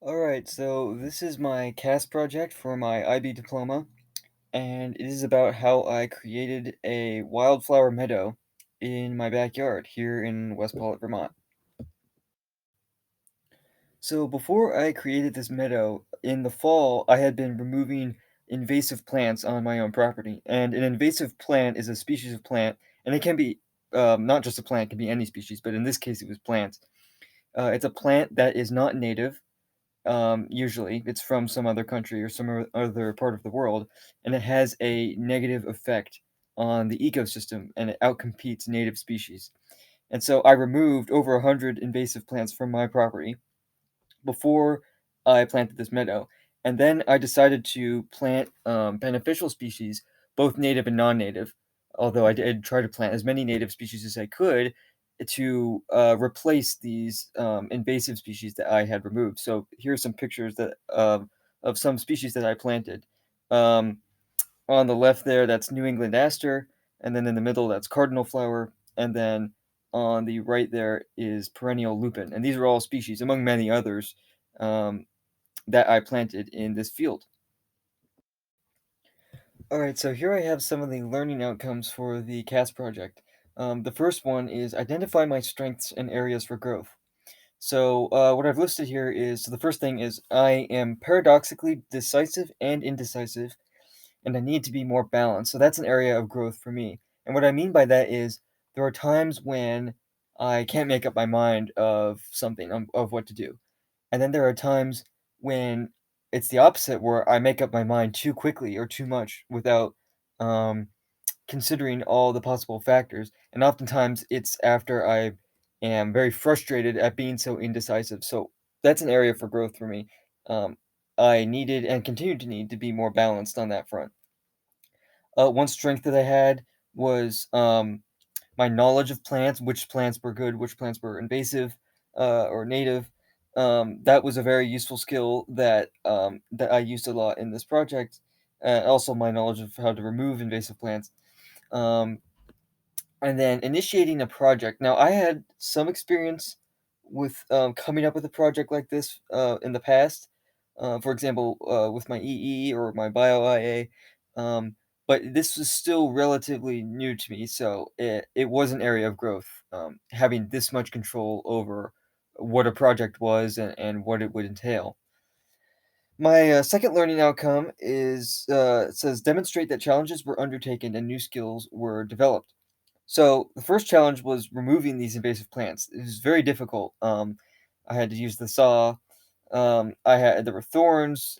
All right, so this is my CAS project for my IB diploma, and it is about how I created a wildflower meadow in my backyard here in West Pollitt, Vermont. So before I created this meadow, in the fall, I had been removing invasive plants on my own property. And an invasive plant is a species of plant, and it can be not just a plant, it can be any species, but in this case, it was plants. It's a plant that is not native. Usually, it's from some other country or some other part of the world, and it has a negative effect on the ecosystem, and it outcompetes native species. And so I removed over 100 invasive plants from my property before I planted this meadow. And then I decided to plant beneficial species, both native and non-native, although I did try to plant as many native species as I could to replace these invasive species that I had removed. So here's some pictures of some species that I planted. Um, on the left there, that's New England aster, and then in the middle, that's cardinal flower, and then on the right there is perennial lupin. And these are all species, among many others, um, that I planted in this field. All right, so here I have some of the learning outcomes for the CAS project. The first one is identify my strengths and areas for growth. So what I've listed here is, so the first thing is I am paradoxically decisive and indecisive, and I need to be more balanced. So that's an area of growth for me. And what I mean by that is there are times when I can't make up my mind of something, of what to do. And then there are times when it's the opposite, where I make up my mind too quickly or too much without um, considering all the possible factors. And oftentimes it's after I am very frustrated at being so indecisive. So that's an area for growth for me. I needed and continue to need to be more balanced on that front. One strength that I had was my knowledge of plants, which plants were good, which plants were invasive or native. That was a very useful skill that I used a lot in this project. Also, my knowledge of how to remove invasive plants. Um, and then initiating a project. Now, I had some experience with coming up with a project like this in the past. For example, with my EE or my Bio IA. But this was still relatively new to me, so it was an area of growth. Having this much control over what a project was and what it would entail. My second learning outcome is it says demonstrate that challenges were undertaken and new skills were developed. So the first challenge was removing these invasive plants. It was very difficult. I had to use the saw. I had there were thorns.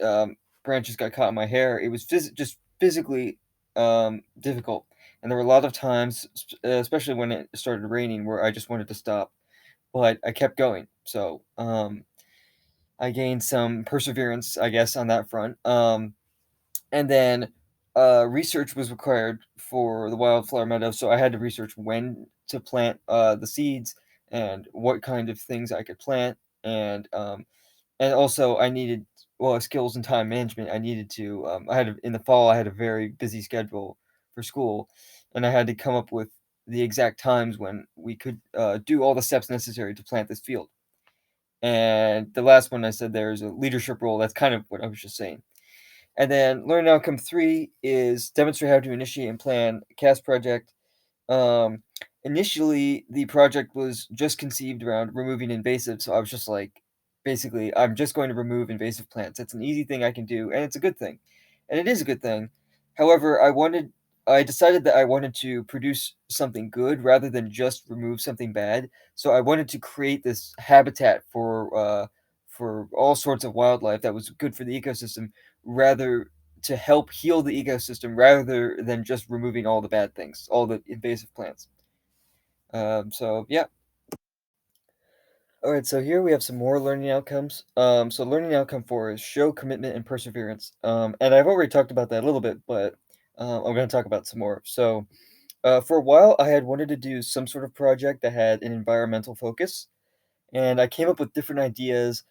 Branches got caught in my hair. It was just physically difficult, and there were a lot of times, especially when it started raining, where I just wanted to stop, but I kept going. So I gained some perseverance, I guess, on that front. And then research was required for the wildflower meadow, so I had to research when to plant the seeds and what kind of things I could plant, and also I needed well skills and time management. I needed to I had in the fall I had a very busy schedule for school, and I had to come up with the exact times when we could do all the steps necessary to plant this field. And the last one I said there is a leadership role. That's kind of what I was just saying. And then learning outcome 3 is demonstrate how to initiate and plan a CAS project. Um, Initially, the project was just conceived around removing invasive, so I was just like, basically, I'm just going to remove invasive plants. It's an easy thing I can do, and it's a good thing. And it is a good thing. However, I decided that I wanted to produce something good rather than just remove something bad. So I wanted to create this habitat for all sorts of wildlife that was good for the ecosystem, rather to help heal the ecosystem rather than just removing all the bad things, all the invasive plants. So yeah. All right. So here we have some more learning outcomes. So learning outcome 4 is show commitment and perseverance. And I've already talked about that a little bit, but I'm going to talk about some more. So for a while, I had wanted to do some sort of project that had an environmental focus, and I came up with different ideas,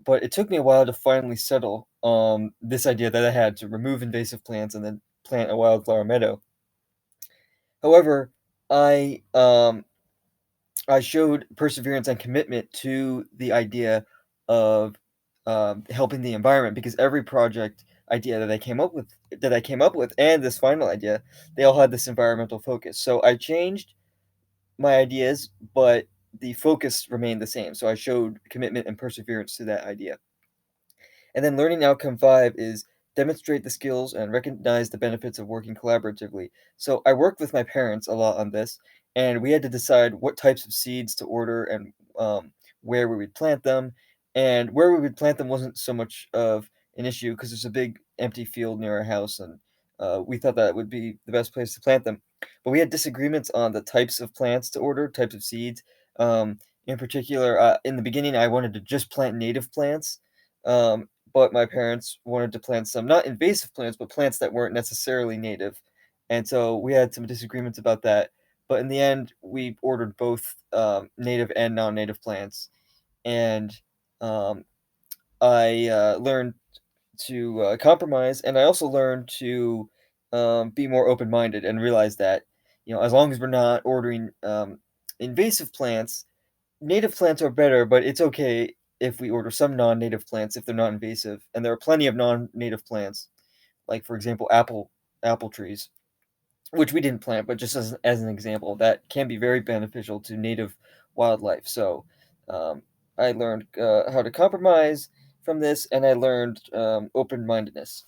but it took me a while to finally settle on this idea that I had to remove invasive plants and then plant a wildflower meadow. However, I um, I showed perseverance and commitment to the idea of helping the environment because every project idea that I came up with and this final idea, they all had this environmental focus. So I changed my ideas, but the focus remained the same. So I showed commitment and perseverance to that idea. And then learning outcome 5 is demonstrate the skills and recognize the benefits of working collaboratively. So I worked with my parents a lot on this, and we had to decide what types of seeds to order and where we would plant them. And where we would plant them wasn't so much of an issue because there's a big empty field near our house, and we thought that would be the best place to plant them. But we had disagreements on the types of plants to order, types of seeds. In particular, in the beginning, I wanted to just plant native plants. But my parents wanted to plant some not invasive plants, but plants that weren't necessarily native, and so we had some disagreements about that, but in the end, we ordered both, native and non-native plants, and, um, I learned to, compromise, and I also learned to, be more open-minded and realize that, as long as we're not ordering, invasive plants, native plants are better, but it's okay if we order some non-native plants if they're not invasive, and there are plenty of non-native plants, like, for example, apple trees, which we didn't plant, but just as an example, that can be very beneficial to native wildlife. So, um, I learned, how to compromise from this, and I learned, open-mindedness.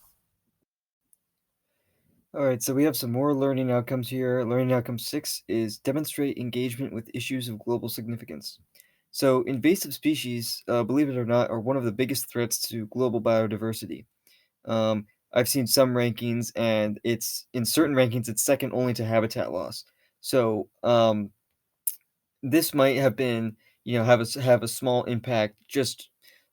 Alright, so we have some more learning outcomes here. Learning outcome 6 is demonstrate engagement with issues of global significance. So, invasive species, believe it or not, are one of the biggest threats to global biodiversity. I've seen some rankings, and it's in certain rankings, it's second only to habitat loss. So, this might have been, have a small impact just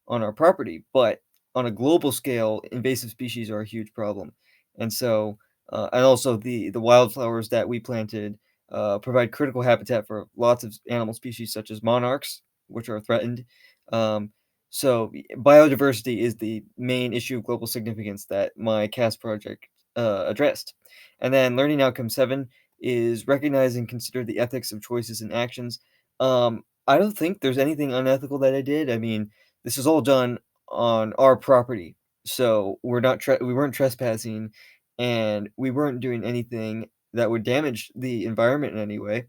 on our property, but on a global scale, invasive species are a huge problem. And so, and also the wildflowers that we planted provide critical habitat for lots of animal species such as monarchs, which are threatened. Um, so biodiversity is the main issue of global significance that my CAS project addressed. And then learning outcome 7 is recognize and consider the ethics of choices and actions. I don't think there's anything unethical that I did. I mean, this is all done on our property, so we weren't trespassing, and we weren't doing anything that would damage the environment in any way.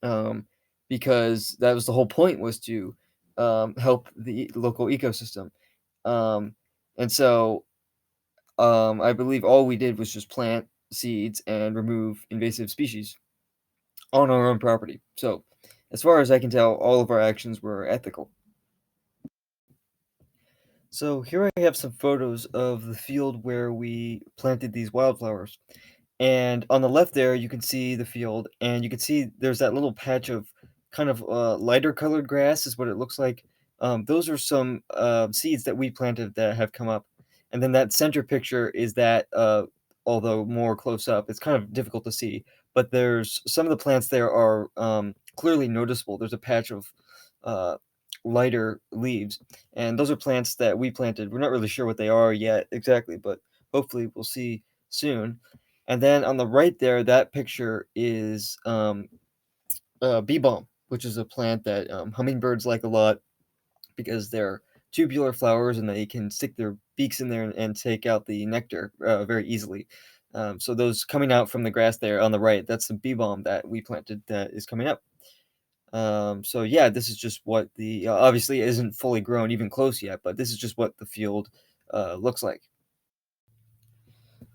Um, because that was the whole point was to help the local ecosystem. Um, and so I believe all we did was just plant seeds and remove invasive species on our own property. So, as far as I can tell, all of our actions were ethical. So, here I have some photos of the field where we planted these wildflowers. And on the left there, you can see the field, and you can see there's that little patch of kind of lighter colored grass, is what it looks like. Those are some seeds that we planted that have come up. And then that center picture is that, although more close up, it's kind of difficult to see. But there's some of the plants there are clearly noticeable. There's a patch of uh, lighter leaves, and those are plants that we planted. We're not really sure what they are yet exactly, but hopefully we'll see soon. And then on the right there, that picture is bee balm, which is a plant that hummingbirds like a lot because they're tubular flowers and they can stick their beaks in there and take out the nectar very easily. So those coming out from the grass there on the right, that's the bee balm that we planted that is coming up. So yeah, this is just what the obviously it isn't fully grown, even close yet, but this is just what the field looks like.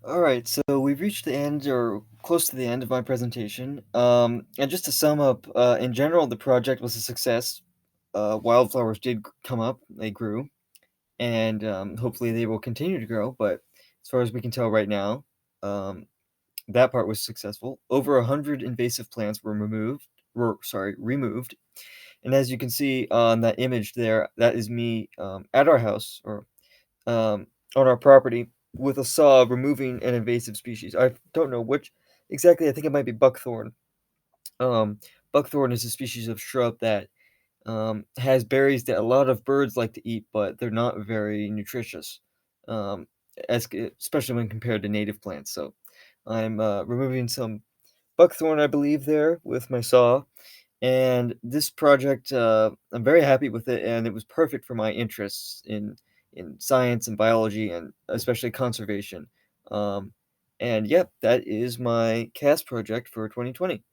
All right, so we've reached the end or close to the end of my presentation. And just to sum up, in general, the project was a success. Wildflowers did come up, they grew, and hopefully they will continue to grow. But as far as we can tell right now, um, that part was successful. Over 100 invasive plants removed. And as you can see on that image there, that is me at our house or um, on our property with a saw removing an invasive species. I don't know which exactly. I think it might be buckthorn. Um, Buckthorn is a species of shrub that has berries that a lot of birds like to eat, but they're not very nutritious, um, especially when compared to native plants. So I'm removing some buckthorn, I believe, there with my saw. And this project, I'm very happy with it, and it was perfect for my interests in in science and biology and especially conservation. Um, and yep, that is my CAS project for 2020.